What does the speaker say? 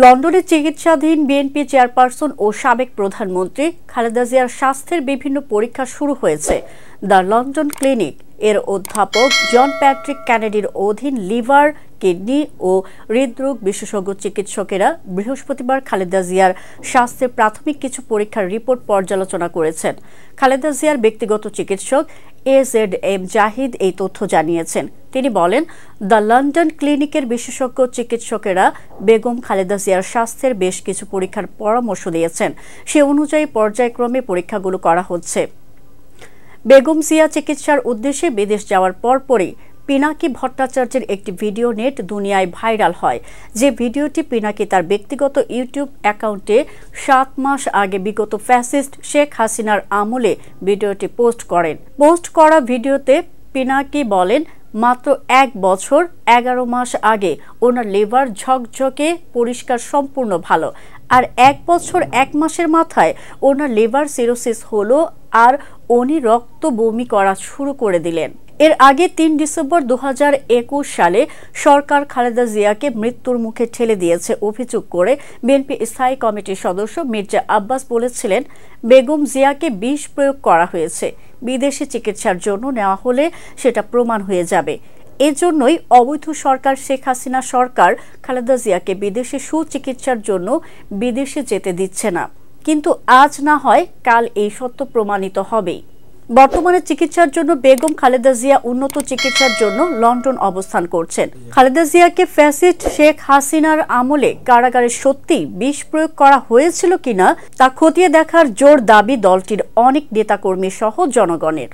লন্ডনে চিকিৎসাধীন BNP chairperson ও সাবেক প্রধানমন্ত্রী খালেদা জিয়ার স্বাস্থ্যের বিভিন্ন পরীক্ষা শুরু হয়েছে। দ্য লন্ডন ক্লিনিক এর অধ্যাপক জন প্যাট্রিক কেনেডির অধীন লিভার, কিডনি ও হৃদরোগ বিশেষজ্ঞ চিকিৎসকেরা বৃহস্পতিবার খালেদা জিয়ার স্বাস্থ্যের প্রাথমিক কিছু পরীক্ষার রিপোর্ট পর্যালোচনা করেছেন। খালেদা জিয়ার ব্যক্তিগত চিকিৎসক AZM জাহিদ এই তথ্য জানিয়েছেন। তিনি বলেন, দ্য লন্ডন ক্লিনিকের বিশেষজ্ঞ চিকিৎসকেরা বেগম খালেদা জিয়ার স্বাস্থ্যের বেশ কিছু পরীক্ষার পরামর্শ দিয়েছেন। সে অনুযায়ী পর্যায়ক্রমে পরীক্ষাগুলো করা হচ্ছে। বেগম জিয়া চিকিৎসার উদ্দেশ্যে বিদেশ যাওয়ার পরপরই পিনাকি ভট্টাচার্যের একটি ভিডিও নেট দুনিয়ায় ভাইরাল হয়। যে ভিডিওটি পিনাকি তার ব্যক্তিগত ইউটিউব অ্যাকাউন্টে 7 মাস আগে বিগত ফ্যাসিস্ট শেখ হাসিনার আমলে ভিডিওটি পোস্ট করেন। পোস্ট করা ভিডিওতে পিনাকি বলেন, মাত্র 1 বছর 11 মাস আগে ওনার লিভার ঝকঝকে পরিষ্কার, সম্পূর্ণ ভালো। আর 1 বছর 1 মাসের মাথায় ওনার লিভার সিরোসিস হলো আর উনি রক্ত বমি করা শুরু করে দিলেন। এর আগে 3 ডিসেম্বর 2021 সালে সরকার খালেদা জিয়াকে মৃত্যুর মুখে ঠেলে দিয়েছে অভিযোগ করে বিএনপি স্থায়ী কমিটির সদস্য মির্জা আব্বাস বলেছিলেন, বেগম জিয়াকে বিষ প্রয়োগ করা হয়েছে। বিদেশি চিকিৎসার জন্য নেওয়া হলে সেটা প্রমাণ হয়ে যাবে। এজন্যই অবৈধ সরকার শেখ হাসিনা সরকার খালেদা জিয়াকে বিদেশে সুচিকিৎসার জন্য বিদেশে যেতে দিচ্ছে না। কিন্তু আজ না হয় কাল এই সত্য প্রমাণিত হবেই। বর্তমানে চিকিৎসার জন্য বেগম খালেদা জিয়া উন্নত চিকিৎসার জন্য লন্ডন অবস্থান করছেন। খালেদা জিয়াকে ফ্যাসিস্ট শেখ হাসিনার আমলে কারাগারে সত্যি বিষ প্রয়োগ করা হয়েছিল কিনা তা খতিয়ে দেখার জোর দাবি দলটির অনেক নেতাকর্মী সহ জনগণের।